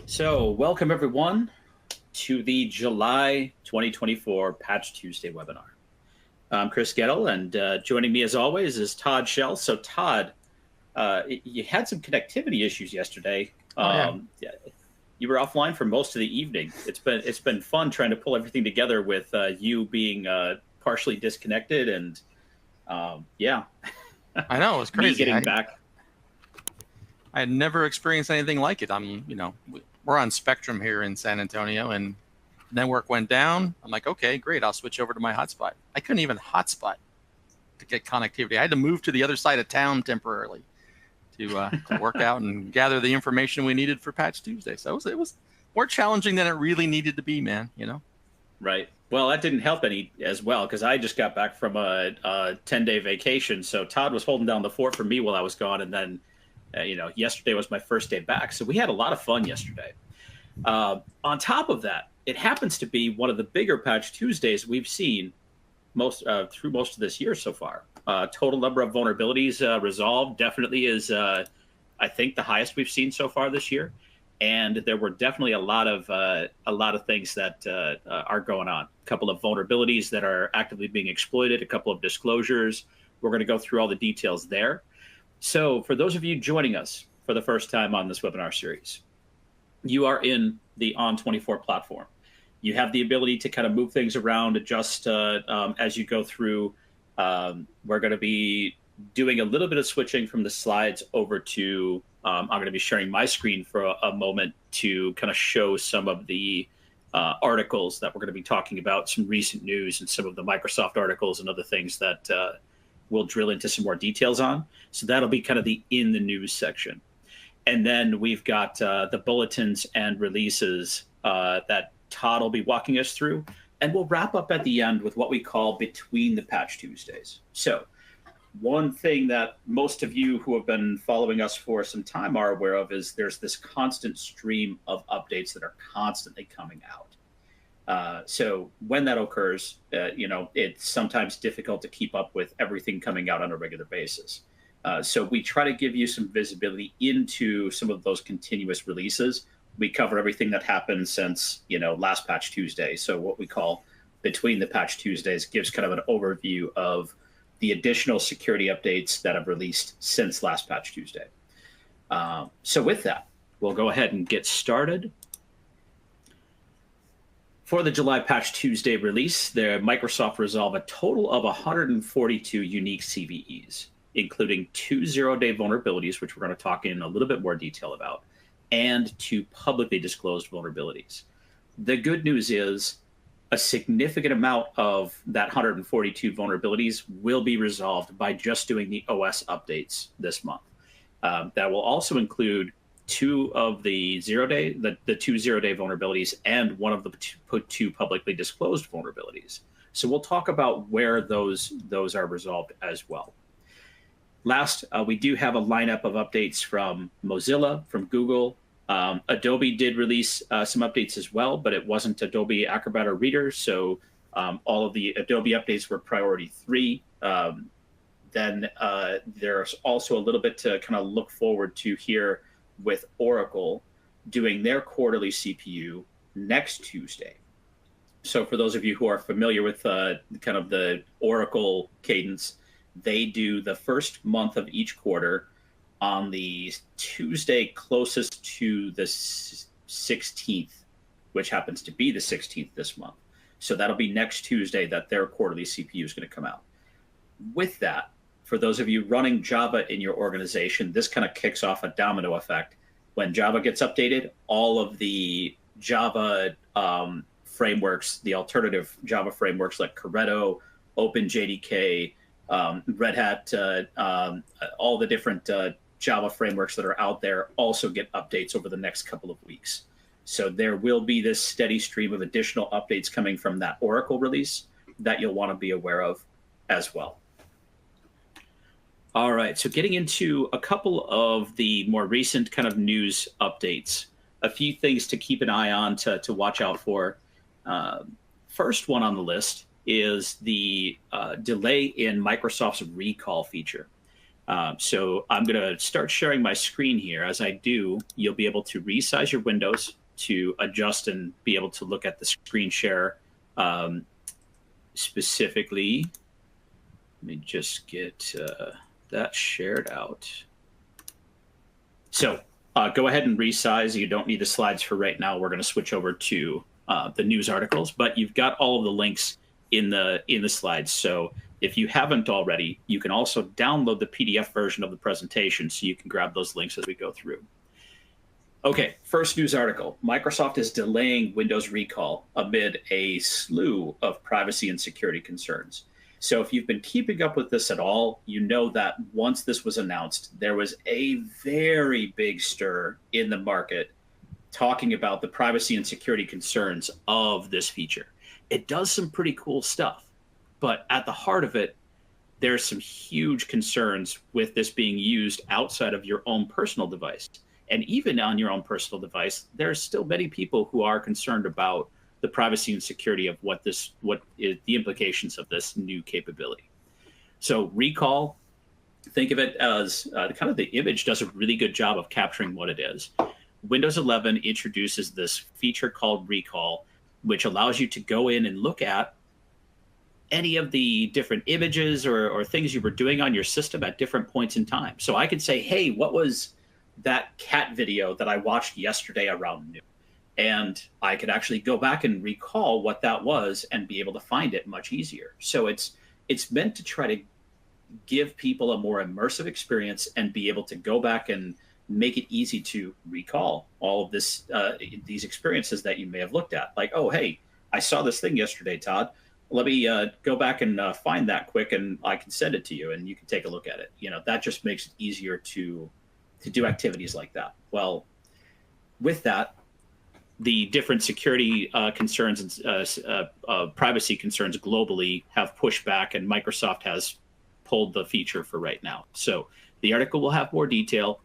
So, welcome everyone to the July 2024 Patch Tuesday webinar. I'm Chris Goettl, and joining me as always is Todd Schell. So, Todd, you had some connectivity issues yesterday. Yeah, you were offline for most of the evening. It's been fun trying to pull everything together with you being partially disconnected, and yeah, I know, it was crazy. me getting back. I had never experienced anything like it. We're on Spectrum here in San Antonio, and network went down. I'm like, okay, great. I'll switch over to my hotspot. I couldn't even hotspot to get connectivity. I had to move to the other side of town temporarily to work out and gather the information we needed for Patch Tuesday. So it was more challenging than it really needed to be, man. Right. Well, that didn't help any as well, because I just got back from a 10-day vacation. So Todd was holding down the fort for me while I was gone, and then yesterday was my first day back. So we had a lot of fun yesterday. On top of that, it happens to be one of the bigger Patch Tuesdays we've seen through most of this year so far. Total number of vulnerabilities resolved definitely is, I think, the highest we've seen so far this year. And there were definitely a lot of things that are going on. A couple of vulnerabilities that are actively being exploited, a couple of disclosures. We're going to go through all the details there. So for those of you joining us for the first time on this webinar series, you are in the On24 platform. You have the ability to kind of move things around, adjust as you go through. We're going to be doing a little bit of switching from the slides over to, I'm going to be sharing my screen for a moment to kind of show some of the articles that we're going to be talking about, some recent news and some of the Microsoft articles and other things that we'll drill into some more details on. So that'll be kind of the in the news section. And then we've got the bulletins and releases that Todd will be walking us through. And we'll wrap up at the end with what we call between the Patch Tuesdays. So one thing that most of you who have been following us for some time are aware of is there's this constant stream of updates that are constantly coming out. So when that occurs, it's sometimes difficult to keep up with everything coming out on a regular basis. So we try to give you some visibility into some of those continuous releases. We cover everything that happened since, last Patch Tuesday. So what we call between the Patch Tuesdays gives kind of an overview of the additional security updates that have released since last Patch Tuesday. So with that, we'll go ahead and get started. For the July Patch Tuesday release, Microsoft resolved a total of 142 unique CVEs, including 2 zero-day vulnerabilities, which we're going to talk in a little bit more detail about, and 2 publicly disclosed vulnerabilities. The good news is a significant amount of that 142 vulnerabilities will be resolved by just doing the OS updates this month. That will also include 2 of the 0-day, the 2 0-day vulnerabilities, and 1 of the 2 publicly disclosed vulnerabilities. So we'll talk about where those are resolved as well. Last, we do have a lineup of updates from Mozilla, from Google. Adobe did release some updates as well, but it wasn't Adobe Acrobat or Reader, so all of the Adobe updates were priority 3. Then there's also a little bit to kind of look forward to here with Oracle doing their quarterly CPU next Tuesday. So for those of you who are familiar with kind of the Oracle cadence, they do the first month of each quarter on the Tuesday closest to the 16th, which happens to be the 16th this month. So that'll be next Tuesday that their quarterly CPU is going to come out. With that, for those of you running Java in your organization, this kind of kicks off a domino effect. When Java gets updated, all of the Java frameworks, the alternative Java frameworks like Corretto, OpenJDK, Red Hat, all the different Java frameworks that are out there also get updates over the next couple of weeks. So there will be this steady stream of additional updates coming from that Oracle release that you'll want to be aware of as well. All right, so getting into a couple of the more recent kind of news updates, a few things to keep an eye on to watch out for. First one on the list is the delay in Microsoft's recall feature. So I'm going to start sharing my screen here. As I do, you'll be able to resize your windows to adjust and be able to look at the screen share specifically. Let me just get that shared out. So go ahead and resize. You don't need the slides for right now. We're going to switch over to the news articles, but you've got all of the links in the slides. So if you haven't already, you can also download the PDF version of the presentation so you can grab those links as we go through. Okay, first news article. Microsoft is delaying Windows recall amid a slew of privacy and security concerns. So if you've been keeping up with this at all, you know that once this was announced, there was a very big stir in the market talking about the privacy and security concerns of this feature. It does some pretty cool stuff, but at the heart of it, there's some huge concerns with this being used outside of your own personal device. And even on your own personal device, there's still many people who are concerned about the privacy and security of what is the implications of this new capability. So recall, think of it as kind of the image does a really good job of capturing what it is. Windows 11 introduces this feature called recall, which allows you to go in and look at any of the different images or things you were doing on your system at different points in time. So I could say, hey, what was that cat video that I watched yesterday around noon? And I could actually go back and recall what that was and be able to find it much easier. So it's meant to try to give people a more immersive experience and be able to go back and make it easy to recall all of this, these experiences that you may have looked at. Like, oh, hey, I saw this thing yesterday, Todd. Let me go back and find that quick, and I can send it to you, and you can take a look at it. You know, that just makes it easier to do activities like that. Well, with that, the different security concerns and privacy concerns globally have pushed back, and Microsoft has pulled the feature for right now. So the article will have more detail.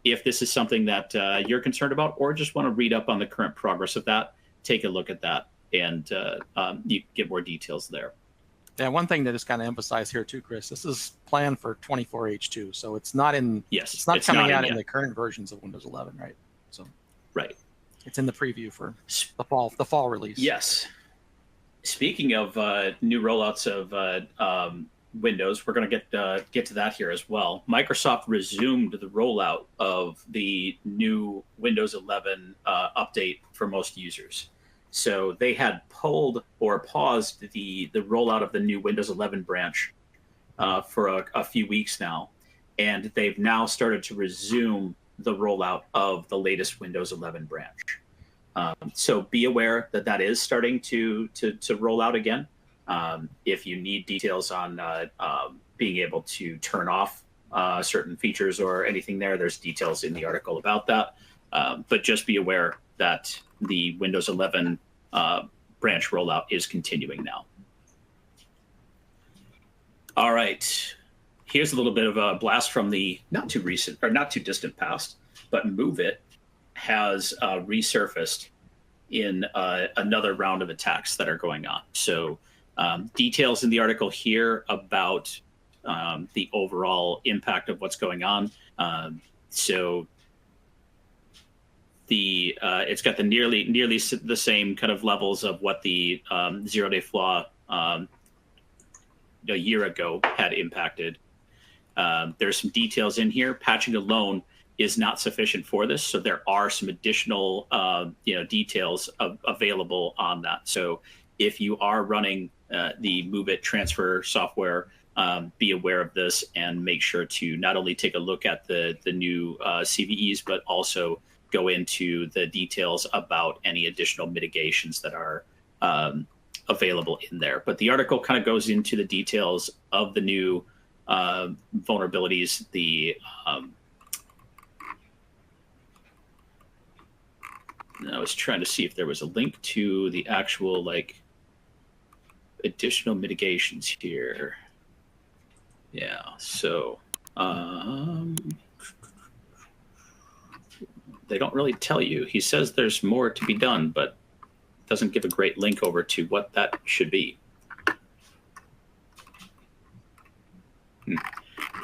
If this is something that you're concerned about or just want to read up on the current progress of that, take a look at that, and you can get more details there. Yeah, one thing that is kind of emphasized here too, Chris, this is planned for 24H2, so it's not in. Yes, it's not coming out in the current versions of Windows 11, right? So right, it's in the preview for the fall release. Yes. Speaking of new rollouts of Windows, we're going to get to that here as well. Microsoft resumed the rollout of the new Windows 11 update for most users. So they had pulled or paused the rollout of the new Windows 11 branch for a few weeks now, and they've now started to resume the rollout of the latest Windows 11 branch. So be aware that that is starting to roll out again. If you need details on being able to turn off certain features or anything there's details in the article about that. But just be aware that the Windows 11 branch rollout is continuing now. All right. Here's a little bit of a blast from the not too recent or not too distant past, but MoveIt has resurfaced in another round of attacks that are going on. So details in the article here about the overall impact of what's going on. So it's got the nearly the same kind of levels of what the zero-day flaw a year ago had impacted. There's some details in here. Patching alone is not sufficient for this, so there are some additional details available on that. So if you are running the MoveIt transfer software, be aware of this and make sure to not only take a look at the new CVEs, but also go into the details about any additional mitigations that are available in there. But the article kind of goes into the details of the new vulnerabilities, I was trying to see if there was a link to the actual additional mitigations here. Yeah, so they don't really tell you. He says there's more to be done, but doesn't give a great link over to what that should be.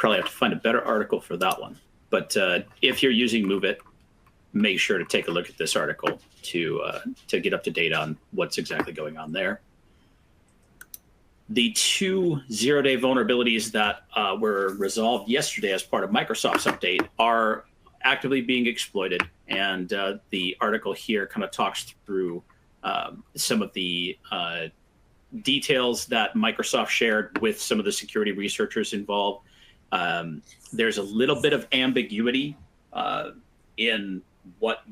probably have to find a better article for that one. But if you're using Move It, make sure to take a look at this article to get up to date on what's exactly going on there. The 2 zero-day vulnerabilities that were resolved yesterday as part of Microsoft's update are actively being exploited, and the article here kind of talks through some of the details that Microsoft shared with some of the security researchers involved. There's a little bit of ambiguity in what,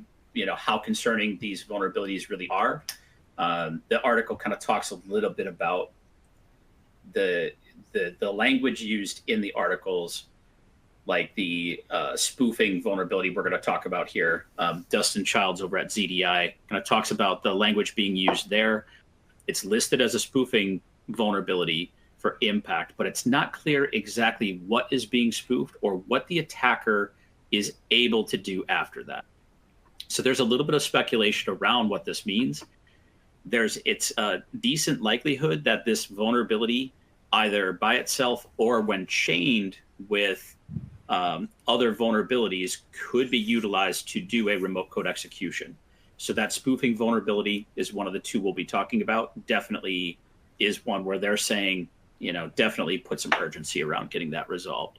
how concerning these vulnerabilities really are. The article kind of talks a little bit about the language used in the articles, like the spoofing vulnerability we're going to talk about here. Dustin Childs over at ZDI kind of talks about the language being used there. It's listed as a spoofing vulnerability for impact, but it's not clear exactly what is being spoofed or what the attacker is able to do after that. So there's a little bit of speculation around what this means. It's a decent likelihood that this vulnerability, either by itself or when chained with other vulnerabilities, could be utilized to do a remote code execution. So that spoofing vulnerability is one of the 2 we'll be talking about. Definitely is one where they're saying, definitely put some urgency around getting that resolved.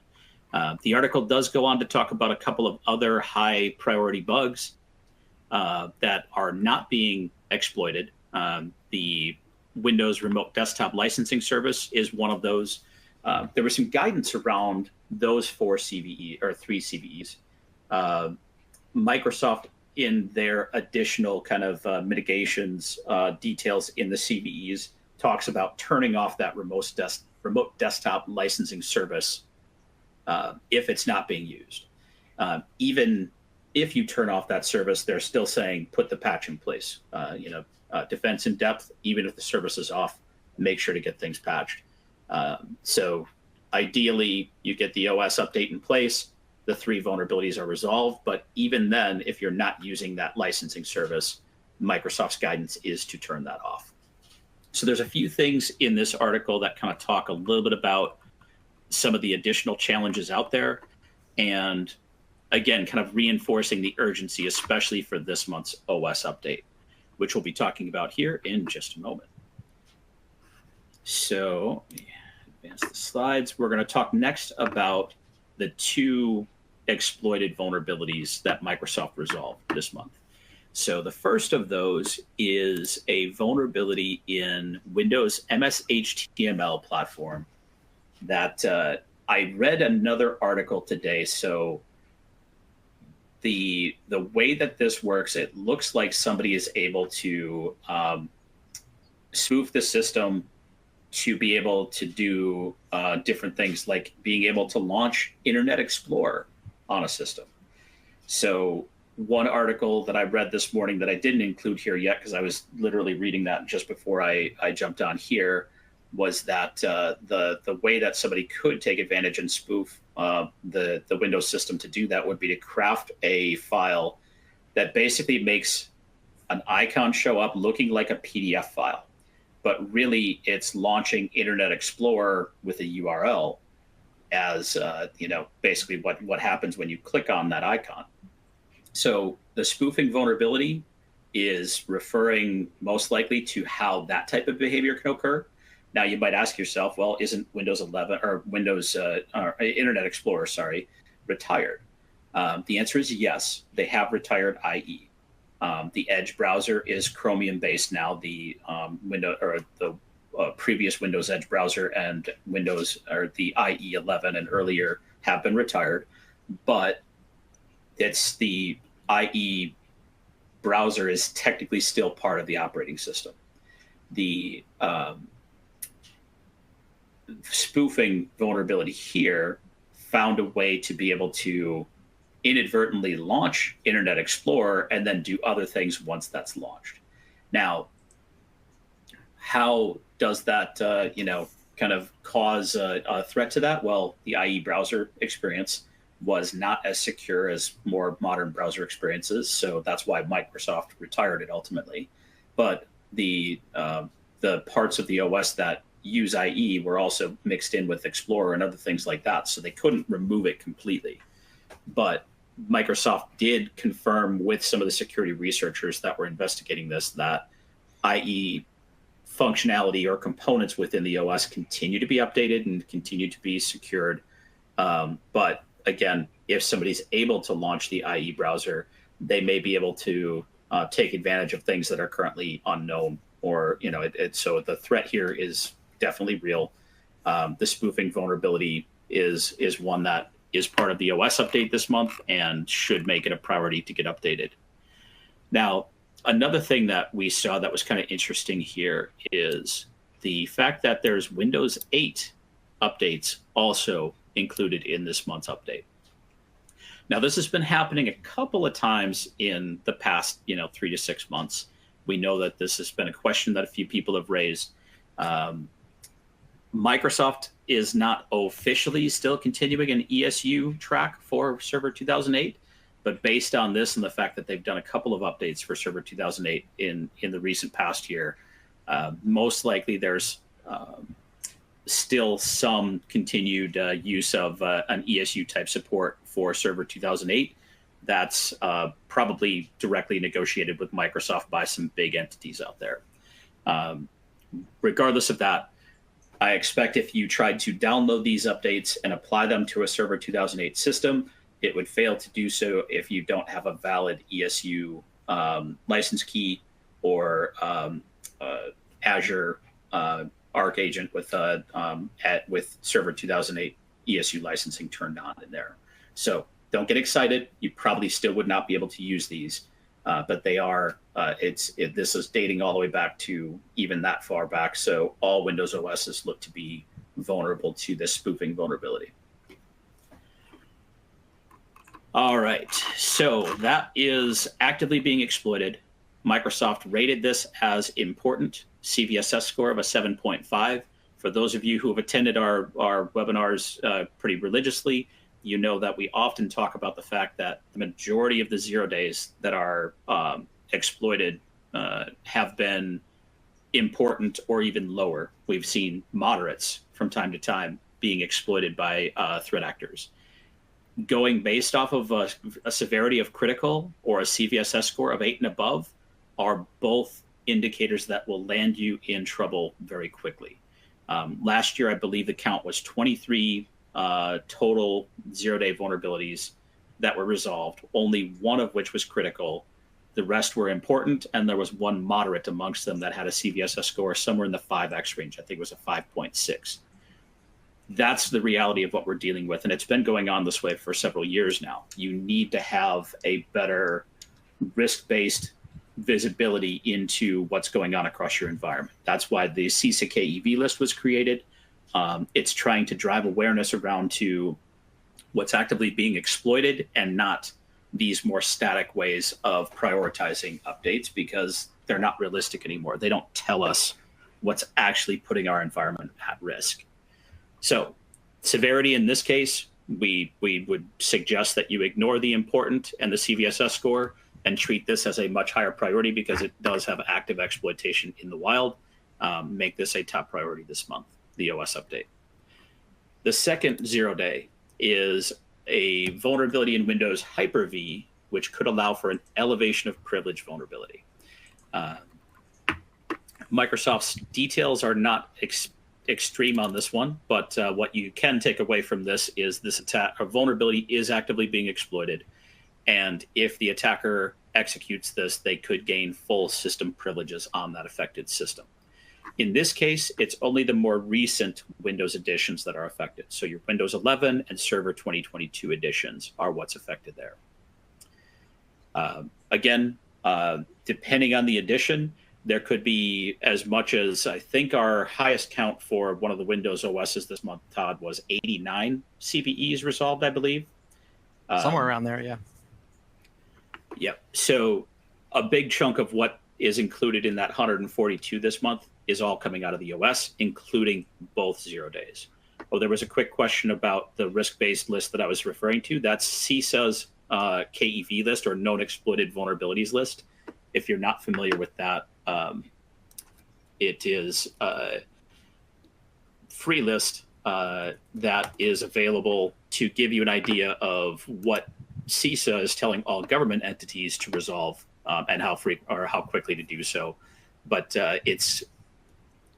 The article does go on to talk about a couple of other high priority bugs that are not being exploited. The Windows Remote Desktop Licensing Service is one of those. There was some guidance around those 4 CVE or 3 CVEs. Microsoft, in their additional kind of mitigations details in the CVEs, talks about turning off that remote desktop licensing service if it's not being used. Even if you turn off that service, they're still saying put the patch in place. Defense in depth, even if the service is off, make sure to get things patched. So ideally, you get the OS update in place, the 3 vulnerabilities are resolved, but even then, if you're not using that licensing service, Microsoft's guidance is to turn that off. So there's a few things in this article that kind of talk a little bit about some of the additional challenges out there, and again, kind of reinforcing the urgency, especially for this month's OS update, which we'll be talking about here in just a moment. So advance the slides. We're going to talk next about the 2 exploited vulnerabilities that Microsoft resolved this month. So the first of those is a vulnerability in Windows MSHTML platform that I read another article today. So the way that this works, it looks like somebody is able to spoof the system to be able to do different things, like being able to launch Internet Explorer on a system. So one article that I read this morning that I didn't include here yet, because I was literally reading that just before I jumped on here, was that the way that somebody could take advantage and spoof the Windows system to do that would be to craft a file that basically makes an icon show up looking like a PDF file, but really it's launching Internet Explorer with a URL as basically what happens when you click on that icon. So the spoofing vulnerability is referring most likely to how that type of behavior can occur. Now you might ask yourself, well, isn't Windows 11 or Windows Internet Explorer, retired? The answer is yes, they have retired IE. The Edge browser is Chromium based now. The previous Windows Edge browser and Windows or the IE 11 and earlier have been retired, but it's the IE browser is technically still part of the operating system. The spoofing vulnerability here found a way to be able to inadvertently launch Internet Explorer and then do other things once that's launched. Now, how does that kind of cause a threat to that? Well, the IE browser experience was not as secure as more modern browser experiences, so that's why Microsoft retired it ultimately. But the parts of the OS that use IE were also mixed in with Explorer and other things like that, so they couldn't remove it completely. But Microsoft did confirm with some of the security researchers that were investigating this that IE functionality or components within the OS continue to be updated and continue to be secured. But again, if somebody's able to launch the IE browser, they may be able to take advantage of things that are currently unknown, or so the threat here is definitely real. The spoofing vulnerability is one that is part of the OS update this month and should make it a priority to get updated. Now, another thing that we saw that was kind of interesting here is the fact that there's Windows 8 updates also included in this month's update. Now, this has been happening a couple of times in the past, 3 to 6 months. We know that this has been a question that a few people have raised. Microsoft is not officially still continuing an ESU track for Server 2008, but based on this and the fact that they've done a couple of updates for Server 2008 in the recent past year, most likely there's still some continued use of an ESU type support for Server 2008. That's probably directly negotiated with Microsoft by some big entities out there. Regardless of that, I expect if you tried to download these updates and apply them to a Server 2008 system, it would fail to do so if you don't have a valid ESU license key or Azure Arc agent with Server 2008 ESU licensing turned on in there. So don't get excited. You probably still would not be able to use these, but they are. This is dating all the way back to even that far back. So all Windows OSs look to be vulnerable to this spoofing vulnerability. All right, so that is actively being exploited. Microsoft rated this as important, CVSS score of a 7.5. For those of you who have attended our webinars pretty religiously, you know that we often talk about the fact that the majority of the 0 days that are exploited have been important or even lower. We've seen moderates from time to time being exploited by threat actors. Going based off of a severity of critical or a CVSS score of 8 and above are both indicators that will land you in trouble very quickly. Last year, I believe the count was 23 total 0-day vulnerabilities that were resolved, only one of which was critical. The rest were important, and there was one moderate amongst them that had a CVSS score somewhere in the 5x range. I think it was a 5.6. That's the reality of what we're dealing with, and it's been going on this way for several years now. You need to have a better risk-based visibility into what's going on across your environment. That's why the CISA KEV list was created. It's trying to drive awareness around to what's actively being exploited and not these more static ways of prioritizing updates, because they're not realistic anymore. They don't tell us what's actually putting our environment at risk. So severity in this case, we would suggest that you ignore the important and the CVSS score and treat this as a much higher priority because it does have active exploitation in the wild. Make this a top priority this month, the OS update. The second 0 day is a vulnerability in Windows Hyper-V, which could allow for an elevation of privilege vulnerability. Microsoft's details are not extreme on this one, but what you can take away from this is this attack or vulnerability is actively being exploited. And if the attacker executes this, they could gain full system privileges on that affected system. In this case, it's only the more recent Windows editions that are affected. So your Windows 11 and Server 2022 editions are what's affected there. Again, depending on the edition, there could be as much as, I think our highest count for one of the Windows OSs this month, Todd, was 89 CVEs resolved, I believe. Somewhere around there, yeah. Yep. So a big chunk of what is included in that 142 this month is all coming out of the OS, including both 0 days. Oh, there was a quick question about the risk-based list that I was referring to. That's CISA's KEV list, or known exploited vulnerabilities list. If you're not familiar with that, it is free list that is available to give you an idea of what CISA is telling all government entities to resolve and how quickly to do so. But it's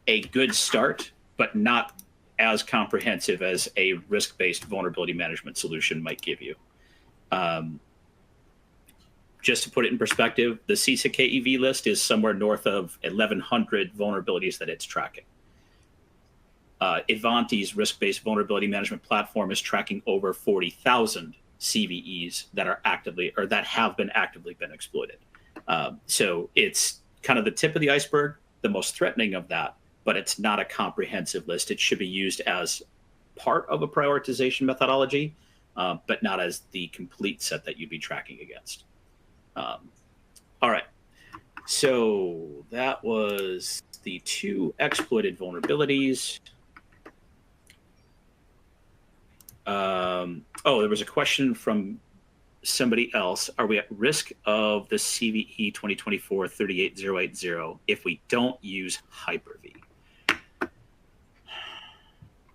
a good start, but not as comprehensive as a risk-based vulnerability management solution might give you. Just to put it in perspective, the CISA KEV list is somewhere north of 1,100 vulnerabilities that it's tracking. Ivanti's risk-based vulnerability management platform is tracking over 40,000 CVEs that are actively or that have been actively exploited. So it's kind of the tip of the iceberg, the most threatening of that, but it's not a comprehensive list. It should be used as part of a prioritization methodology, but not as the complete set that you'd be tracking against. All right, so that was the 2 exploited vulnerabilities. Oh, there was a question from somebody else. Are we at risk of the CVE 2024-38080 if we don't use Hyper-V?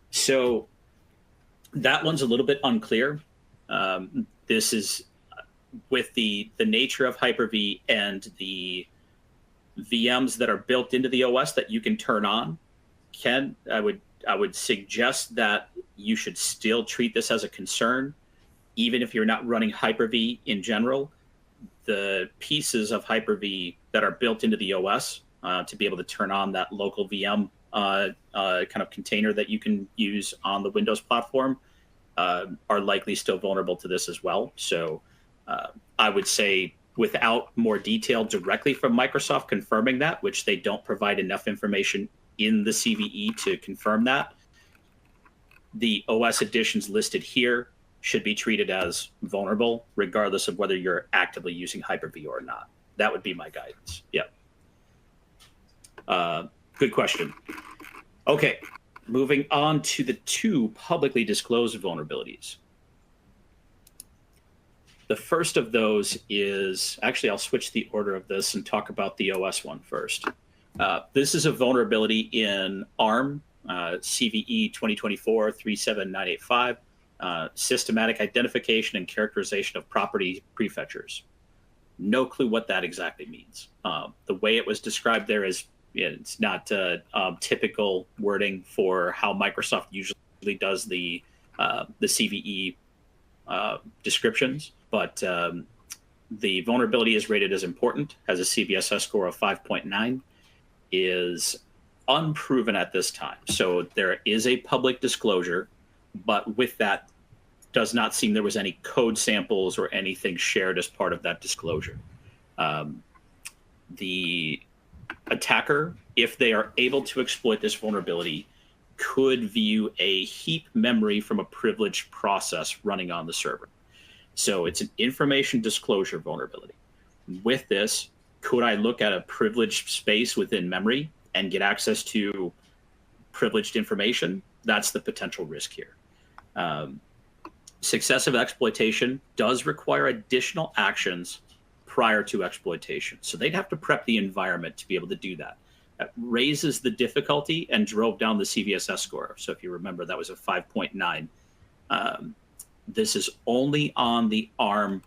So that one's a little bit unclear. This is with the nature of Hyper-V and the VMs that are built into the OS that you can turn on. I would suggest that you should still treat this as a concern, even if you're not running Hyper-V in general. The pieces of Hyper-V that are built into the OS to be able to turn on that local VM kind of container that you can use on the Windows platform are likely still vulnerable to this as well. So I would say, without more detail directly from Microsoft confirming that, which they don't provide enough information in the CVE to confirm that, the OS editions listed here should be treated as vulnerable, regardless of whether you're actively using Hyper-V or not. That would be my guidance. Yeah. Good question. Okay, moving on to the 2 publicly disclosed vulnerabilities. The first of those is, actually, I'll switch the order of this and talk about the OS one first. This is a vulnerability in ARM, CVE 2024-37985, systematic identification and characterization of property prefetchers. No clue what that exactly means. The way it was described there is, it's not typical wording for how Microsoft usually does the CVE descriptions, but the vulnerability is rated as important, has a CVSS score of 5.9, is unproven at this time. So there is a public disclosure, but with that, does not seem there was any code samples or anything shared as part of that disclosure. The attacker, if they are able to exploit this vulnerability, could view a heap memory from a privileged process running on the server. So it's an information disclosure vulnerability. With this, could I look at a privileged space within memory and get access to privileged information? That's the potential risk here. Successive exploitation does require additional actions prior to exploitation. So they'd have to prep the environment to be able to do that. That raises the difficulty and drove down the CVSS score. So if you remember, that was a 5.9. This is only on the ARM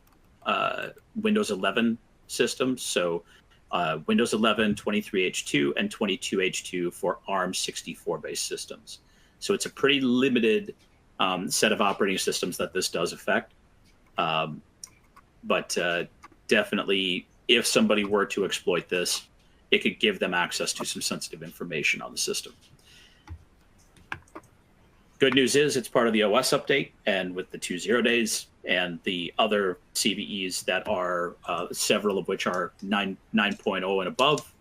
Windows 11 systems. So Windows 11, 23H2, and 22H2 for ARM 64-based systems. So it's a pretty limited set of operating systems that this does affect. But definitely, if somebody were to exploit this, it could give them access to some sensitive information on the system. Good news is it's part of the OS update, and with the 2.0 days and the other CVEs that are several of which are 9.0 and above,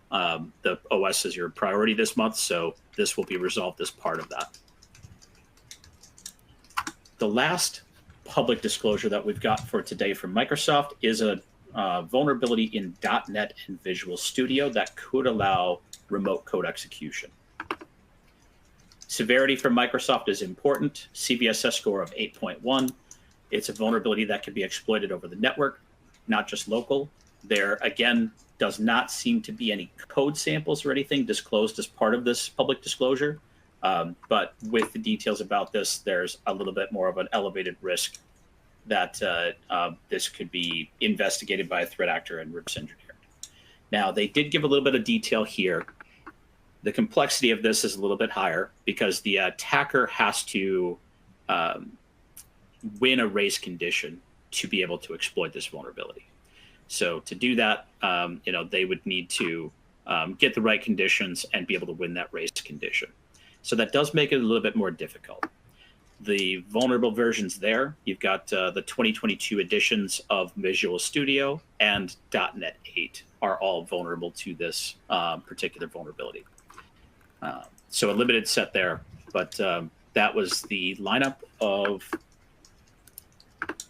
the OS is your priority this month, so this will be resolved as part of that. The last public disclosure that we've got for today from Microsoft is a vulnerability in .NET and Visual Studio that could allow remote code execution. Severity from Microsoft is important. CVSS score of 8.1. It's a vulnerability that can be exploited over the network, not just local. There, again, does not seem to be any code samples or anything disclosed as part of this public disclosure. But with the details about this, there's a little bit more of an elevated risk that this could be investigated by a threat actor and reverse engineered. Now, they did give a little bit of detail here. The complexity of this is a little bit higher because the attacker has to win a race condition to be able to exploit this vulnerability. So to do that, they would need to get the right conditions and be able to win that race condition. So that does make it a little bit more difficult. The vulnerable versions there, you've got the 2022 editions of Visual Studio and .NET 8 are all vulnerable to this particular vulnerability. So a limited set there, but that was the lineup of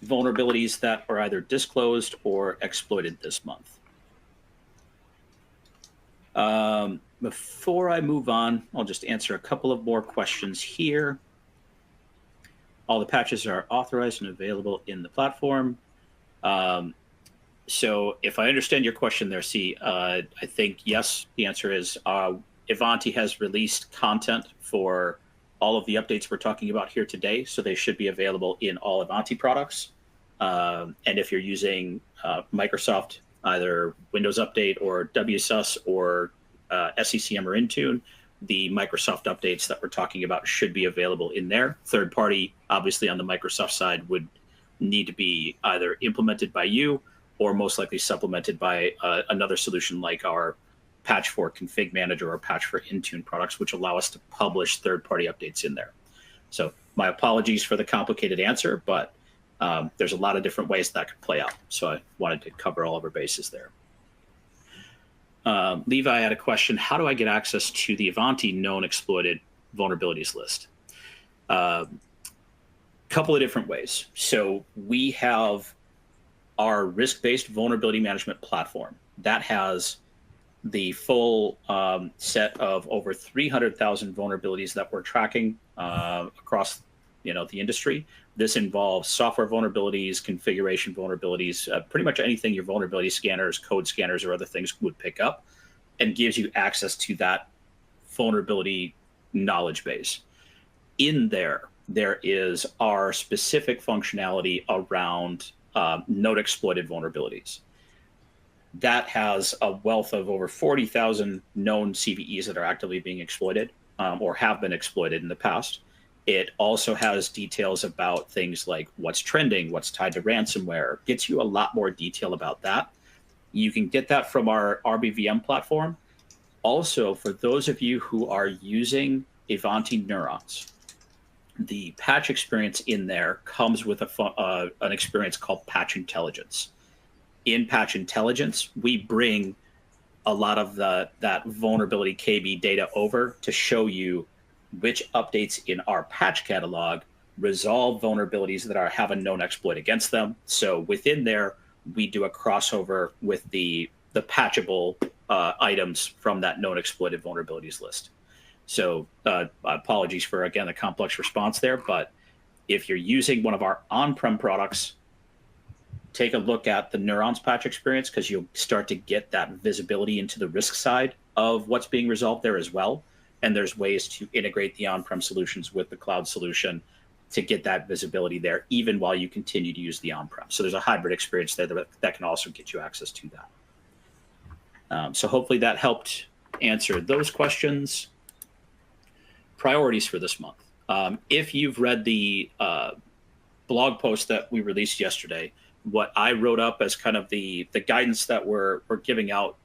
vulnerabilities that are either disclosed or exploited this month. Before I move on, I'll just answer a couple of more questions here. All the patches are authorized and available in the platform. So if I understand your question there, C, I think yes, the answer is Ivanti has released content for all of the updates we're talking about here today, so they should be available in all Ivanti products. And if you're using Microsoft, either Windows Update or WSUS or SCCM or Intune, the Microsoft updates that we're talking about should be available in there. Third party, obviously on the Microsoft side, would need to be either implemented by you or most likely supplemented by another solution like our Patch for Config Manager or Patch for Intune products, which allow us to publish third-party updates in there. So my apologies for the complicated answer, but there's a lot of different ways that could play out. So I wanted to cover all of our bases there. Levi had a question: how do I get access to the Ivanti known exploited vulnerabilities list? Couple of different ways. So we have our risk-based vulnerability management platform that has the full set of over 300,000 vulnerabilities that we're tracking across the industry. This involves software vulnerabilities, configuration vulnerabilities, pretty much anything your vulnerability scanners, code scanners, or other things would pick up, and gives you access to that vulnerability knowledge base. In there is our specific functionality around node exploited vulnerabilities. That has a wealth of over 40,000 known CVEs that are actively being exploited or have been exploited in the past. It also has details about things like what's trending, what's tied to ransomware, gets you a lot more detail about that. You can get that from our RBVM platform. Also, for those of you who are using Ivanti Neurons, the patch experience in there comes with an experience called Patch Intelligence. In Patch Intelligence, we bring a lot of that vulnerability KB data over to show you which updates in our patch catalog resolve vulnerabilities that have a known exploit against them. So within there, we do a crossover with the patchable items from that known exploited vulnerabilities list. So apologies for, again, the complex response there, but if you're using one of our on-prem products, take a look at the Neurons patch experience, because you'll start to get that visibility into the risk side of what's being resolved there as well. And there's ways to integrate the on-prem solutions with the cloud solution to get that visibility there, even while you continue to use the on-prem. So there's a hybrid experience there that can also get you access to that. So hopefully that helped answer those questions. Priorities for this month. If you've read the blog post that we released yesterday, what I wrote up as kind of the guidance that we're giving out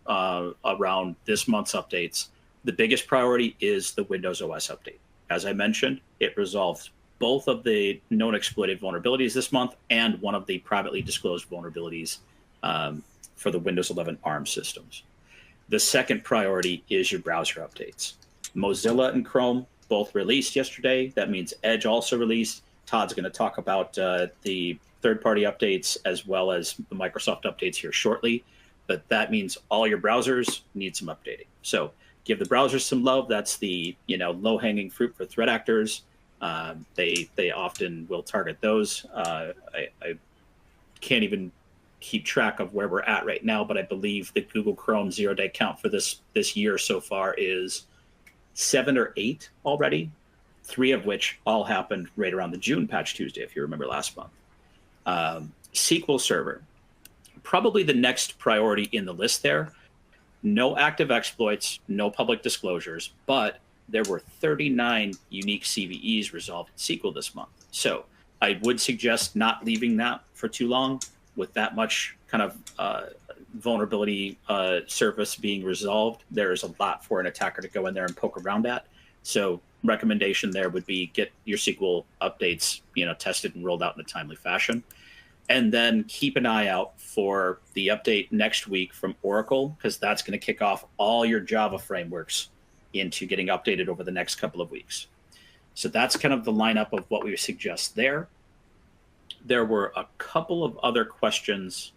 around this month's updates, the biggest priority is the Windows OS update. As I mentioned, it resolves both of the known exploited vulnerabilities this month and one of the privately disclosed vulnerabilities for the Windows 11 ARM systems. The second priority is your browser updates. Mozilla and Chrome both released yesterday. That means Edge also released. Todd's going to talk about the third-party updates as well as the Microsoft updates here shortly. But that means all your browsers need some updating. So give the browsers some love. That's the low-hanging fruit for threat actors. They often will target those. I can't even keep track of where we're at right now, but I believe the Google Chrome zero-day count for this year so far is 7 or 8 already, 3 of which all happened right around the June Patch Tuesday, if you remember last month. SQL Server, probably the next priority in the list there. No active exploits, no public disclosures, but there were 39 unique CVEs resolved in SQL this month. So I would suggest not leaving that for too long with that much kind of vulnerability surface being resolved. There's a lot for an attacker to go in there and poke around at. So recommendation there would be get your SQL updates, tested and rolled out in a timely fashion. And then keep an eye out for the update next week from Oracle, because that's going to kick off all your Java frameworks into getting updated over the next couple of weeks. So that's kind of the lineup of what we suggest there. There were a couple of other questions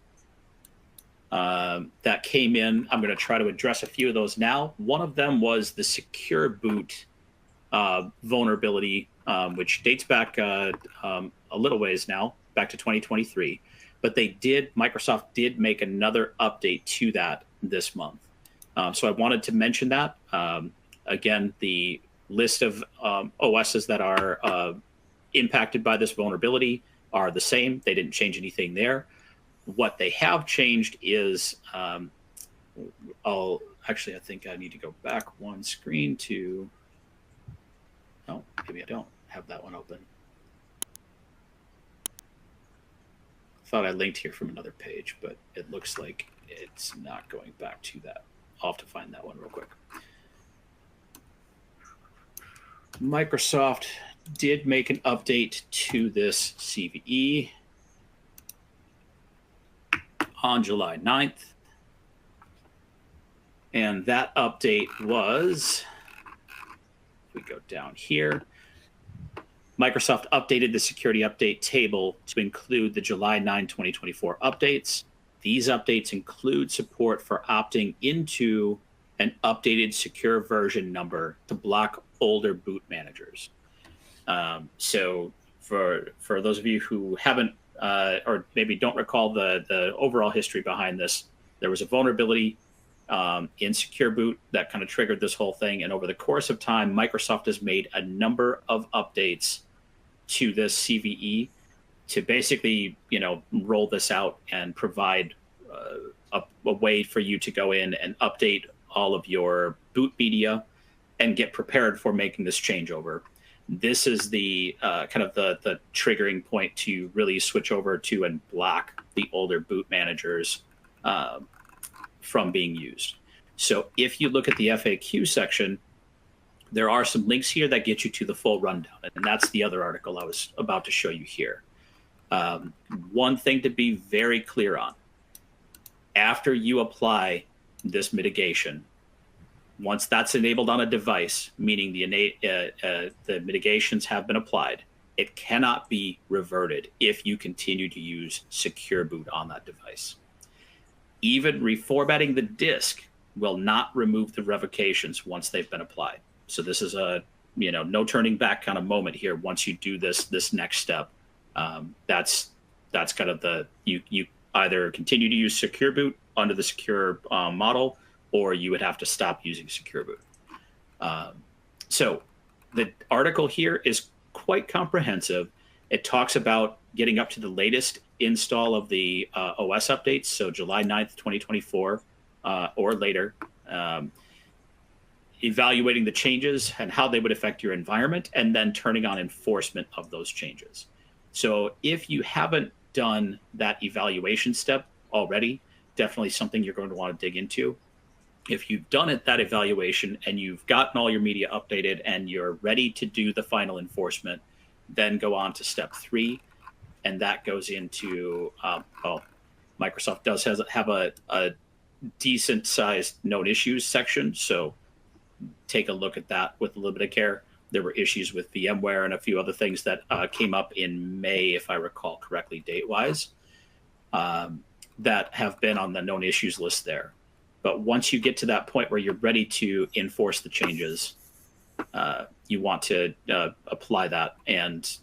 that came in. I'm going to try to address a few of those now. One of them was the secure boot vulnerability, which dates back a little ways now, back to 2023. But Microsoft did make another update to that this month. So I wanted to mention that. Again, the list of OSs that are impacted by this vulnerability are the same. They didn't change anything there. What they have changed is, I think I need to go back one screen to, oh, maybe I don't have that one open. Thought I linked here from another page, but it looks like it's not going back to that. I'll have to find that one real quick. Microsoft did make an update to this CVE on July 9th. And that update was, if we go down here, Microsoft updated the security update table to include the July 9, 2024 updates. These updates include support for opting into an updated secure version number to block older boot managers. So for those of you who haven't or maybe don't recall the overall history behind this, there was a vulnerability in Secure Boot that kind of triggered this whole thing. And over the course of time, Microsoft has made a number of updates to this CVE to basically, roll this out and provide a way for you to go in and update all of your boot media and get prepared for making this changeover. This is the kind of the triggering point to really switch over to and block the older boot managers from being used. So if you look at the FAQ section, there are some links here that get you to the full rundown, and that's the other article I was about to show you here. One thing to be very clear on, after you apply this mitigation, once that's enabled on a device, meaning the mitigations have been applied, it cannot be reverted if you continue to use Secure Boot on that device. Even reformatting the disk will not remove the revocations once they've been applied. So this is a no turning back kind of moment here. Once you do this next step, that's kind of you either continue to use Secure Boot under the secure model, or you would have to stop using Secure Boot. So the article here is quite comprehensive. It talks about getting up to the latest install of the OS updates, so July 9th, 2024 or later, evaluating the changes and how they would affect your environment, and then turning on enforcement of those changes. So if you haven't done that evaluation step already, definitely something you're going to want to dig into. If you've done that evaluation and you've gotten all your media updated and you're ready to do the final enforcement, then go on to step 3. And that goes into, Microsoft does have a decent sized known issues section. So take a look at that with a little bit of care. There were issues with VMware and a few other things that came up in May, if I recall correctly, date-wise, that have been on the known issues list there. But once you get to that point where you're ready to enforce the changes, you want to apply that. And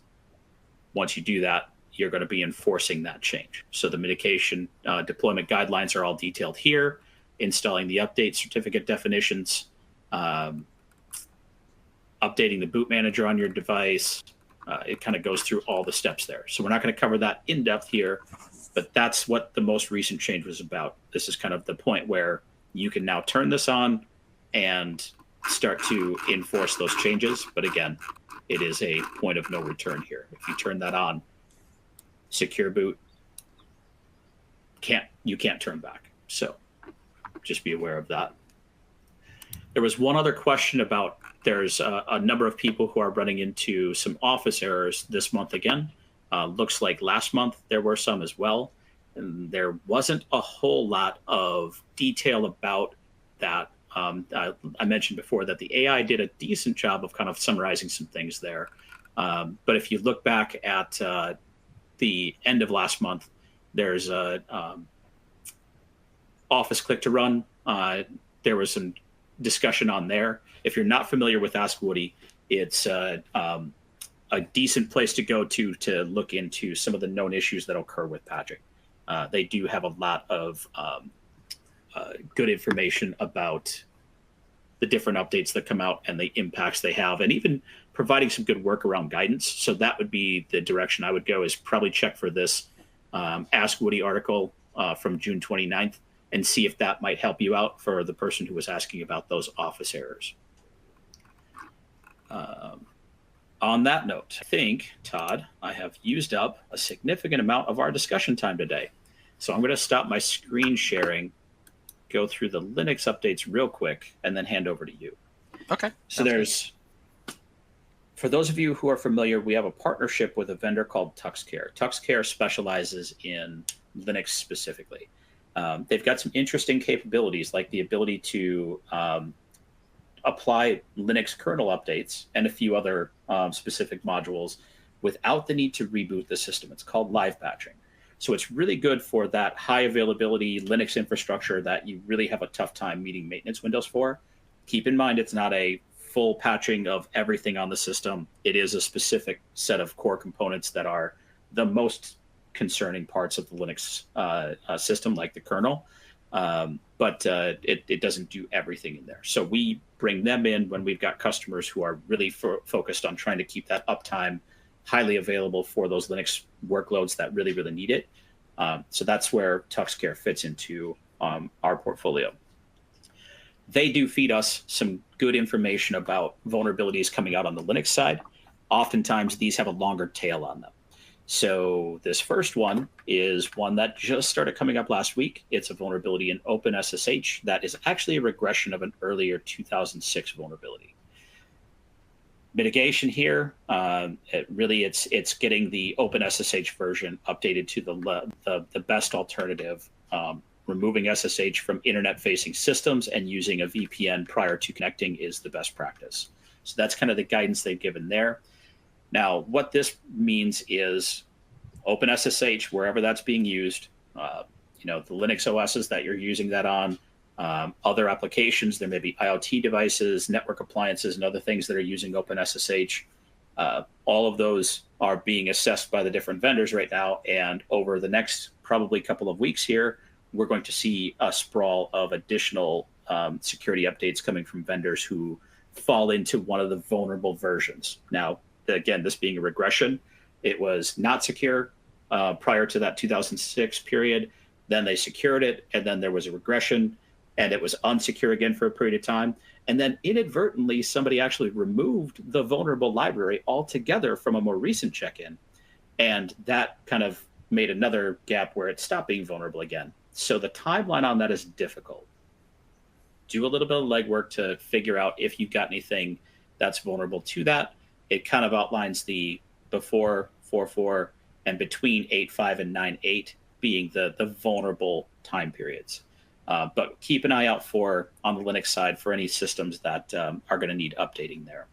once you do that, you're going to be enforcing that change. So the mitigation deployment guidelines are all detailed here, installing the update certificate definitions, updating the boot manager on your device. It kind of goes through all the steps there. So we're not going to cover that in depth here, but that's what the most recent change was about. This is kind of the point where you can now turn this on and start to enforce those changes. But again, it is a point of no return here. If you turn that on, secure boot, you can't turn back. So just be aware of that. There was one other question about there's a number of people who are running into some Office errors this month again. Looks like last month there were some as well. And there wasn't a whole lot of detail about that. I mentioned before that the AI did a decent job of kind of summarizing some things there. But if you look back at the end of last month, there's a Office click to run. There was some discussion on there. If you're not familiar with Ask Woody, it's a decent place to go to look into some of the known issues that occur with patching. They do have a lot of good information about the different updates that come out and the impacts they have, and even providing some good workaround guidance. So that would be the direction I would go, is probably check for this Ask Woody article from June 29th and see if that might help you out for the person who was asking about those Office errors. On that note, I think, Todd, I have used up a significant amount of our discussion time today. So I'm going to stop my screen sharing, go through the Linux updates real quick, and then hand over to you. Okay. So for those of you who are familiar, we have a partnership with a vendor called TuxCare. TuxCare specializes in Linux specifically. They've got some interesting capabilities, like the ability to apply Linux kernel updates and a few other specific modules without the need to reboot the system. It's called live patching. So it's really good for that high availability Linux infrastructure that you really have a tough time meeting maintenance windows for. Keep in mind, it's not a full patching of everything on the system. It is a specific set of core components that are the most concerning parts of the Linux system, like the kernel. But it doesn't do everything in there. So we bring them in when we've got customers who are really focused on trying to keep that uptime highly available for those Linux workloads that really, really need it. So that's where TuxCare fits into our portfolio. They do feed us some good information about vulnerabilities coming out on the Linux side. Oftentimes, these have a longer tail on them. So this first one is one that just started coming up last week. It's a vulnerability in OpenSSH that is actually a regression of an earlier 2006 vulnerability. Mitigation here, it's getting the OpenSSH version updated to the best alternative, removing SSH from internet-facing systems and using a VPN prior to connecting is the best practice. So that's kind of the guidance they've given there. Now, what this means is OpenSSH, wherever that's being used, the Linux OSs that you're using that on, other applications, there may be IoT devices, network appliances, and other things that are using OpenSSH. All of those are being assessed by the different vendors right now. And over the next probably couple of weeks here, we're going to see a sprawl of additional security updates coming from vendors who fall into one of the vulnerable versions. Now, again, this being a regression, it was not secure prior to that 2006 period. Then they secured it, and then there was a regression, and it was unsecure again for a period of time. And then inadvertently, somebody actually removed the vulnerable library altogether from a more recent check-in. And that kind of made another gap where it stopped being vulnerable again. So the timeline on that is difficult. Do a little bit of legwork to figure out if you've got anything that's vulnerable to that. It kind of outlines the before 4.4 and between 8.5 and 9.8 being the vulnerable time periods. But keep an eye out on the Linux side for any systems that are going to need updating there.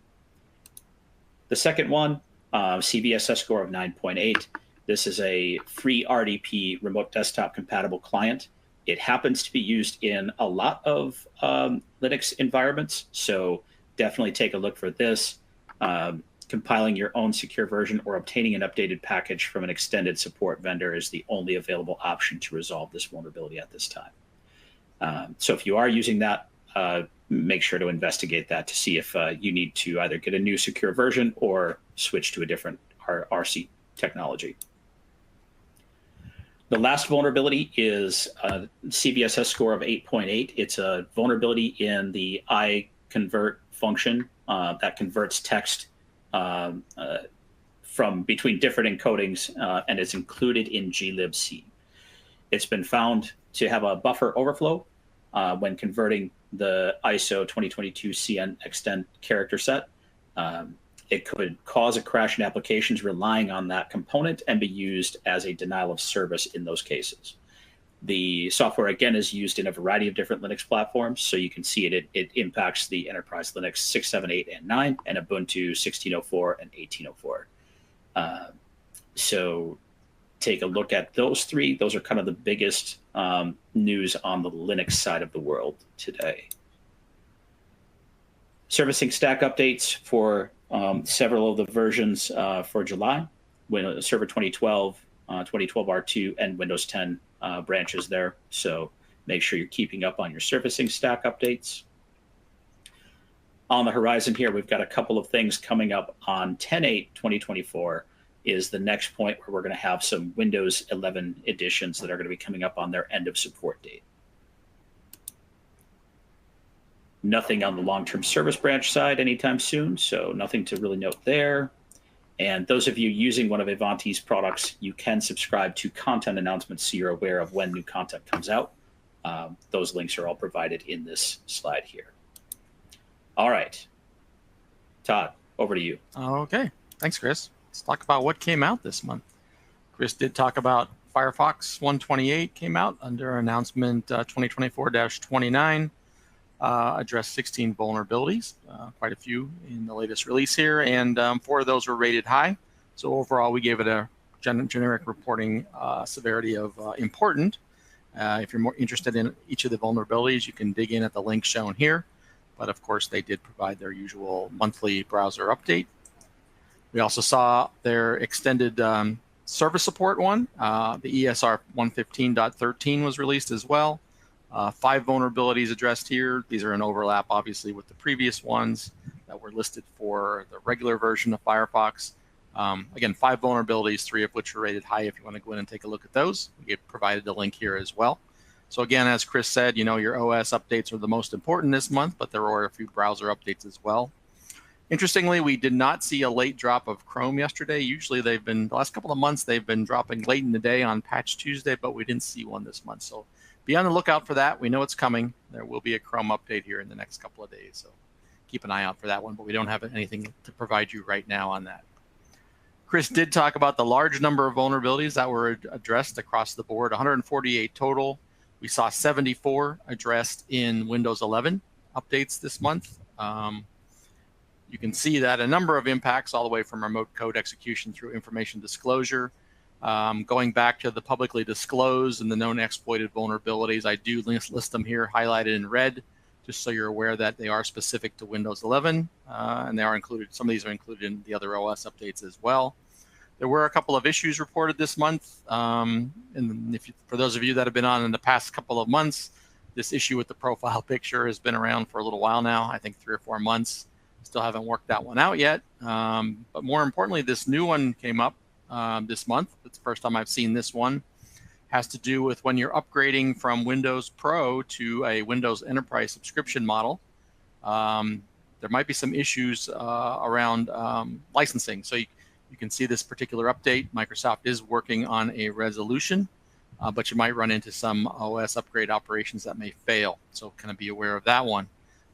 The second one, CVEs score of 9.8. This is a free RDP remote desktop compatible client. It happens to be used in a lot of Linux environments, so definitely take a look for this. Compiling your own secure version or obtaining an updated package from an extended support vendor is the only available option to resolve this vulnerability at this time. So if you are using that, make sure to investigate that to see if you need to either get a new secure version or switch to a different RC technology. The last vulnerability is a CVSS score of 8.8. It's a vulnerability in the iConvert function that converts text from between different encodings, and it's included in glibc. It's been found to have a buffer overflow when converting the ISO 2022 CN extend character set. It could cause a crash in applications relying on that component and be used as a denial of service in those cases. The software, again, is used in a variety of different Linux platforms. So you can see it impacts the Enterprise Linux 6, 7, 8, and 9, and Ubuntu 16.04 and 18.04. So take a look at those three. Those are kind of the biggest news on the Linux side of the world today. Servicing stack updates for several of the versions for July. Windows Server 2012, 2012 R2, and Windows 10 branches there. So make sure you're keeping up on your servicing stack updates. On the horizon here, we've got a couple of things coming up on 10/8/2024 is the next point where we're going to have some Windows 11 editions that are going to be coming up on their end of support date. Nothing on the long-term service branch side anytime soon, so nothing to really note there. And those of you using one of Ivanti's products, you can subscribe to content announcements so you're aware of when new content comes out. Those links are all provided in this slide here. All right. Todd, over to you. Okay. Thanks, Chris. Let's talk about what came out this month. Chris did talk about Firefox 128 came out under announcement 2024-29. Addressed 16 vulnerabilities, quite a few in the latest release here, and 4 of those were rated high. So overall, we gave it a generic reporting severity of important. If you're more interested in each of the vulnerabilities, you can dig in at the link shown here. But of course, they did provide their usual monthly browser update. We also saw their extended service support one. The ESR 115.13 was released as well. 5 vulnerabilities addressed here. These are in overlap, obviously, with the previous ones that were listed for the regular version of Firefox. Again, 5 vulnerabilities, 3 of which are rated high if you want to go in and take a look at those. We provided a link here as well. So again, as Chris said, your OS updates are the most important this month, but there were a few browser updates as well. Interestingly, we did not see a late drop of Chrome yesterday. Usually the last couple of months, they've been dropping late in the day on Patch Tuesday, but we didn't see one this month. So be on the lookout for that. We know it's coming. There will be a Chrome update here in the next couple of days. So keep an eye out for that one, but we don't have anything to provide you right now on that. Chris did talk about the large number of vulnerabilities that were addressed across the board, 148 total. We saw 74 addressed in Windows 11 updates this month. You can see that a number of impacts all the way from remote code execution through information disclosure. Going back to the publicly disclosed and the known exploited vulnerabilities, I do list them here highlighted in red, just so you're aware that they are specific to Windows 11, and they are included. Some of these are included in the other OS updates as well. There were a couple of issues reported this month, and for those of you that have been on in the past couple of months, this issue with the profile picture has been around for a little while now, I think 3 or 4 months. Still haven't worked that one out yet, but more importantly, this new one came up this month. It's the first time I've seen this one. Has to do with when you're upgrading from Windows Pro to a Windows Enterprise subscription model. There might be some issues around licensing. So you can see this particular update. Microsoft is working on a resolution, but you might run into some OS upgrade operations that may fail. So kind of be aware of that one.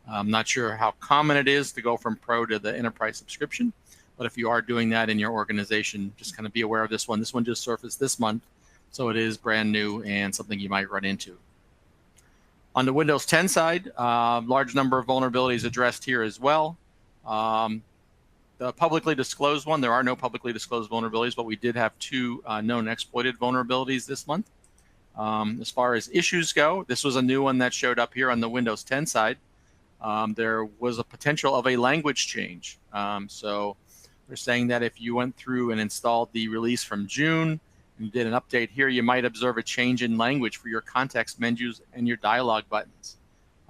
I'm not sure how common it is to go from Pro to the Enterprise subscription, but if you are doing that in your organization, just kind of be aware of this one. This one just surfaced this month, so it is brand new and something you might run into. On the Windows 10 side, large number of vulnerabilities addressed here as well. The publicly disclosed one, there are no publicly disclosed vulnerabilities, but we did have 2 known exploited vulnerabilities this month. As far as issues go, this was a new one that showed up here on the Windows 10 side. There was a potential of a language change. So they're saying that if you went through and installed the release from June and did an update here, you might observe a change in language for your context menus and your dialog buttons.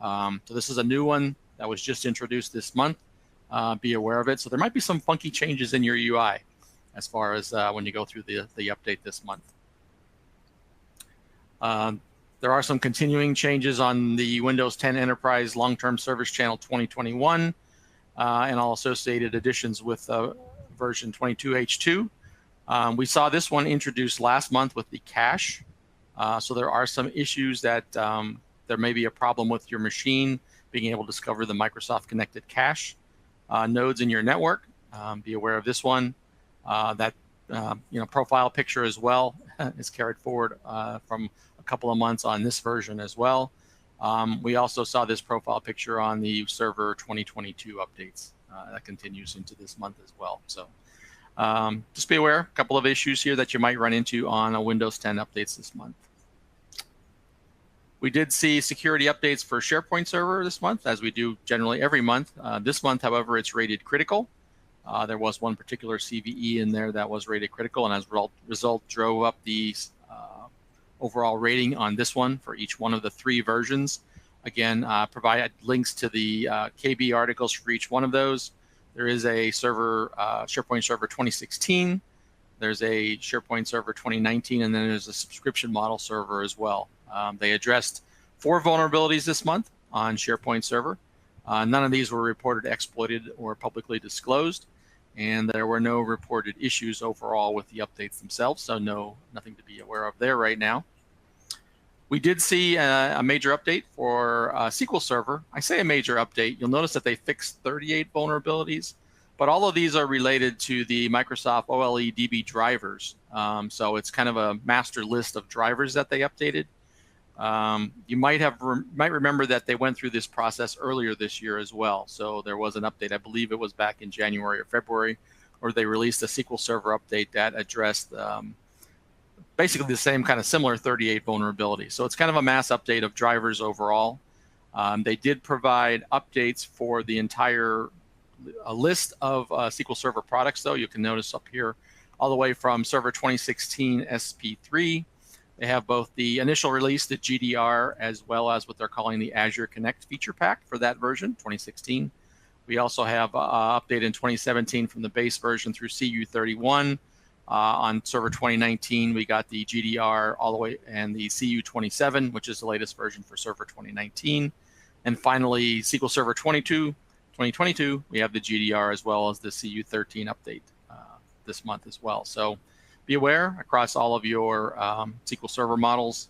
So this is a new one that was just introduced this month. Be aware of it. So there might be some funky changes in your UI as far as when you go through the update this month. There are some continuing changes on the Windows 10 Enterprise Long-Term Service Channel 2021 and all associated additions with version 22H2. We saw this one introduced last month with the cache. So there are some issues that there may be a problem with your machine being able to discover the Microsoft Connected Cache nodes in your network. Be aware of this one. That profile picture as well is carried forward from a couple of months on this version as well. We also saw this profile picture on the Server 2022 updates. That continues into this month as well. So just be aware, a couple of issues here that you might run into on a Windows 10 updates this month. We did see security updates for SharePoint Server this month, as we do generally every month. This month, however, it's rated critical. There was one particular CVE in there that was rated critical, and as a result drove up the overall rating on this one for each one of the 3 versions. Again, provide links to the KB articles for each one of those. There is a server, SharePoint Server 2016. There's a SharePoint Server 2019, and then there's a subscription model server as well. They addressed 4 vulnerabilities this month on SharePoint Server. None of these were reported exploited or publicly disclosed, and there were no reported issues overall with the updates themselves, so nothing to be aware of there right now. We did see a major update for SQL Server. I say a major update. You'll notice that they fixed 38 vulnerabilities, but all of these are related to the Microsoft OLE DB drivers. So it's kind of a master list of drivers that they updated. You might remember that they went through this process earlier this year as well. So there was an update, I believe it was back in January or February, where they released a SQL Server update that addressed basically the same kind of similar 38 vulnerabilities. So it's kind of a mass update of drivers overall. They did provide updates for the entire list of SQL Server products, though. You can notice up here all the way from Server 2016 SP3. They have both the initial release, the GDR, as well as what they're calling the Azure Connect feature pack for that version, 2016. We also have update in 2017 from the base version through CU31. On Server 2019, we got the GDR all the way and the CU27, which is the latest version for Server 2019. And finally, SQL Server 2022, we have the GDR as well as the CU13 update this month as well. So be aware, across all of your SQL Server models,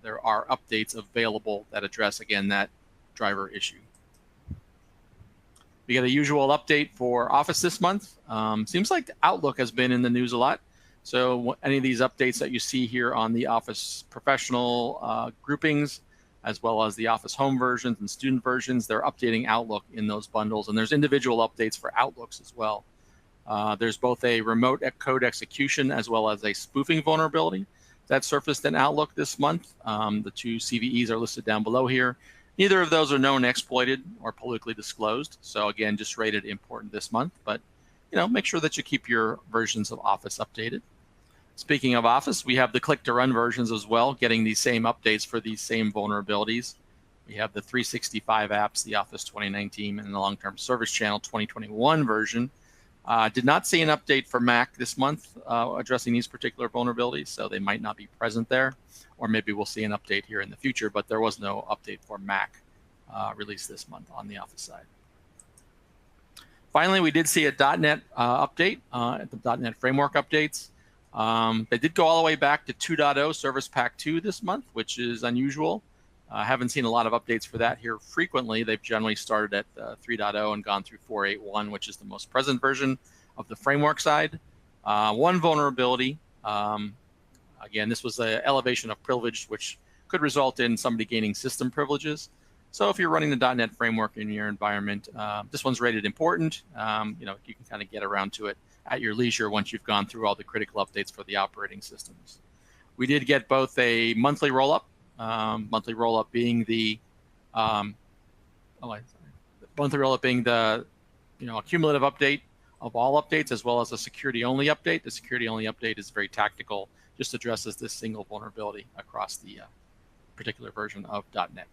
there are updates available that address, again, that driver issue. We got a usual update for Office this month. Seems like Outlook has been in the news a lot. So any of these updates that you see here on the Office Professional groupings, as well as the Office Home versions and student versions, they're updating Outlook in those bundles. And there's individual updates for Outlooks as well. There's both a remote code execution as well as a spoofing vulnerability that surfaced in Outlook this month. The 2 CVEs are listed down below here. Neither of those are known exploited or publicly disclosed. So again, just rated important this month. But make sure that you keep your versions of Office updated. Speaking of Office, we have the click-to-run versions as well, getting these same updates for these same vulnerabilities. We have the 365 apps, the Office 2019, and the Long-Term Service Channel 2021 version. Did not see an update for Mac this month addressing these particular vulnerabilities, so they might not be present there. Or maybe we'll see an update here in the future, but there was no update for Mac released this month on the Office side. Finally, we did see a .NET update, the .NET Framework updates. They did go all the way back to 2.0 Service Pack 2 this month, which is unusual. I haven't seen a lot of updates for that here frequently. They've generally started at 3.0 and gone through 4.8.1, which is the most present version of the framework side. One vulnerability, again, this was an elevation of privilege, which could result in somebody gaining system privileges. So if you're running the .NET framework in your environment, this one's rated important. You can kind of get around to it at your leisure once you've gone through all the critical updates for the operating systems. We did get both a monthly rollup, being the a cumulative update of all updates, as well as a security-only update. The security-only update is very tactical, just addresses this single vulnerability across the particular version of .NET.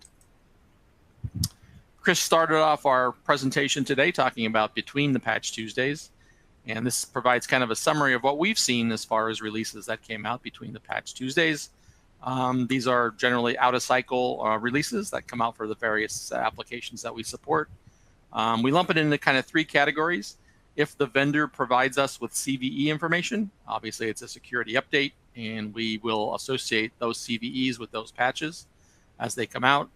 Chris started off our presentation today talking about between the Patch Tuesdays, and this provides kind of a summary of what we've seen as far as releases that came out between the Patch Tuesdays. These are generally out-of-cycle releases that come out for the various applications that we support. We lump it into kind of 3 categories. If the vendor provides us with CVE information, obviously it's a security update, and we will associate those CVEs with those patches as they come out.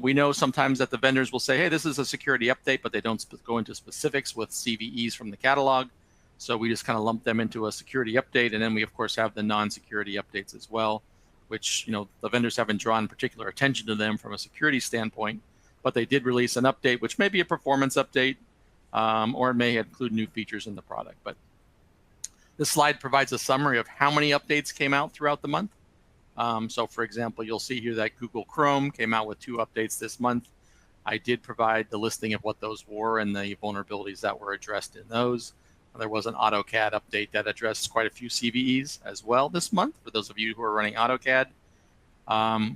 We know sometimes that the vendors will say, hey, this is a security update, but they don't go into specifics with CVEs from the catalog. So we just kind of lump them into a security update. And then we, of course, have the non-security updates as well, which, you know, the vendors haven't drawn particular attention to them from a security standpoint, but they did release an update, which may be a performance update, or it may include new features in the product. But this slide provides a summary of how many updates came out throughout the month. So for example, you'll see here that Google Chrome came out with 2 updates this month. I did provide the listing of what those were and the vulnerabilities that were addressed in those. There was an AutoCAD update that addressed quite a few CVEs as well this month, for those of you who are running AutoCAD.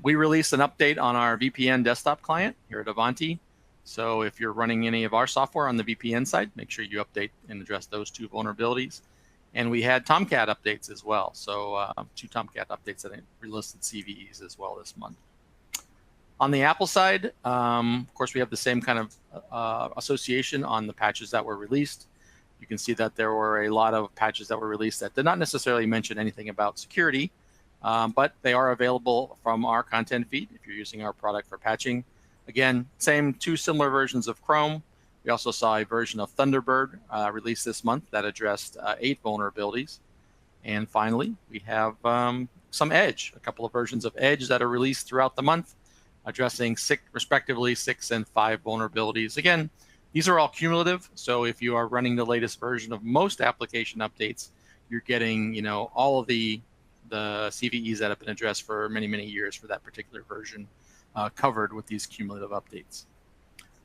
We released an update on our VPN desktop client here at Ivanti. So if you're running any of our software on the VPN side, make sure you update and address those 2 vulnerabilities. And we had Tomcat updates as well. So 2 Tomcat updates that relisted CVEs as well this month. On the Apple side, of course, we have the same kind of association on the patches that were released. You can see that there were a lot of patches that were released that did not necessarily mention anything about security, but they are available from our content feed if you're using our product for patching. Again, same 2 similar versions of Chrome. We also saw a version of Thunderbird released this month that addressed 8 vulnerabilities. And finally, we have some Edge, a couple of versions of Edge that are released throughout the month, addressing respectively 6 and 5 vulnerabilities. Again, these are all cumulative. So if you are running the latest version of most application updates, you're getting, you know, all of the CVEs that have been addressed for many, many years for that particular version covered with these cumulative updates.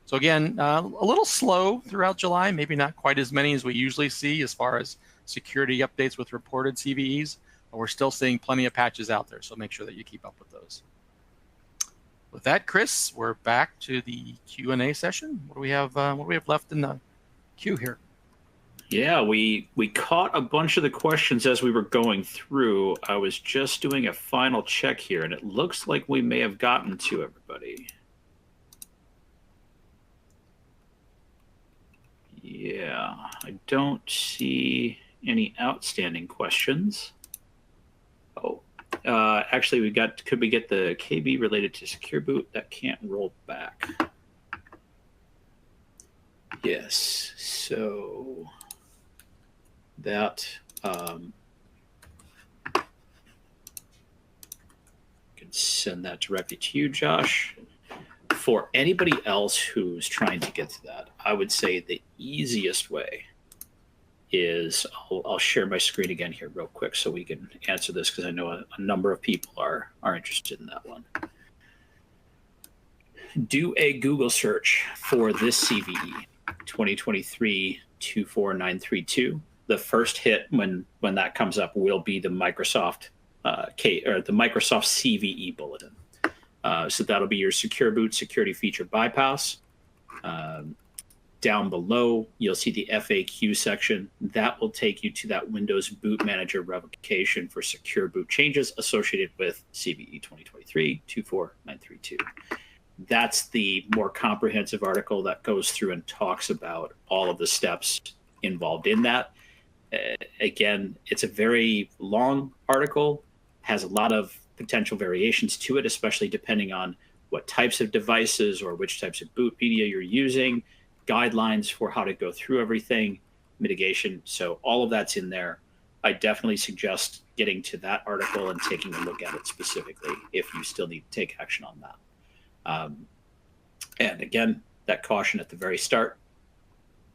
So again, a little slow throughout July, maybe not quite as many as we usually see as far as security updates with reported CVEs, but we're still seeing plenty of patches out there, so make sure that you keep up with those. With that, Chris, we're back to the Q&A session. What do we have left in the queue here? Yeah, we caught a bunch of the questions as we were going through. I was just doing a final check here, and it looks like we may have gotten to everybody. Yeah, I don't see any outstanding questions. Oh, actually, could we get the KB related to secure boot? That can't roll back. Yes, so that can send that directly to you, Josh. For anybody else who's trying to get to that, I would say the easiest way is I'll share my screen again here real quick so we can answer this, because I know a number of people are interested in that one. Do a Google search for this CVE 2023-24932. The first hit when that comes up will be the Microsoft the Microsoft CVE bulletin. So that'll be your secure boot security feature bypass. Down below, you'll see the FAQ section. That will take you to that Windows Boot Manager revocation for secure boot changes associated with CVE 2023-24932. That's the more comprehensive article that goes through and talks about all of the steps involved in that. Again, it's a very long article, has a lot of potential variations to it, especially depending on what types of devices or which types of boot media you're using, guidelines for how to go through everything, mitigation. So all of that's in there. I definitely suggest getting to that article and taking a look at it specifically if you still need to take action on that. And again, that caution at the very start.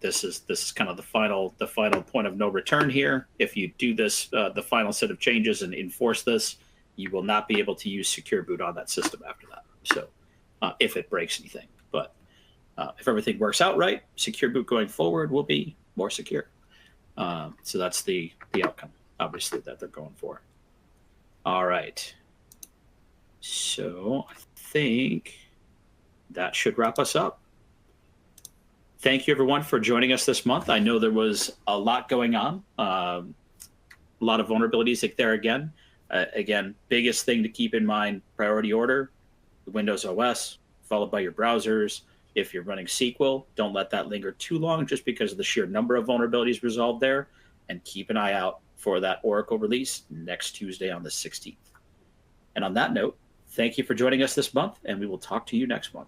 This is kind of the final point of no return here. If you do this, the final set of changes and enforce this, you will not be able to use secure boot on that system after that. So if it breaks anything, but if everything works out right, secure boot going forward will be more secure. So that's the outcome, obviously, that they're going for. All right. So I think that should wrap us up. Thank you, everyone, for joining us this month. I know there was a lot going on, a lot of vulnerabilities there again. Again, biggest thing to keep in mind, priority order, Windows OS, followed by your browsers. If you're running SQL, don't let that linger too long just because of the sheer number of vulnerabilities resolved there. And keep an eye out for that Oracle release next Tuesday on the 16th. And on that note, thank you for joining us this month, and we will talk to you next month.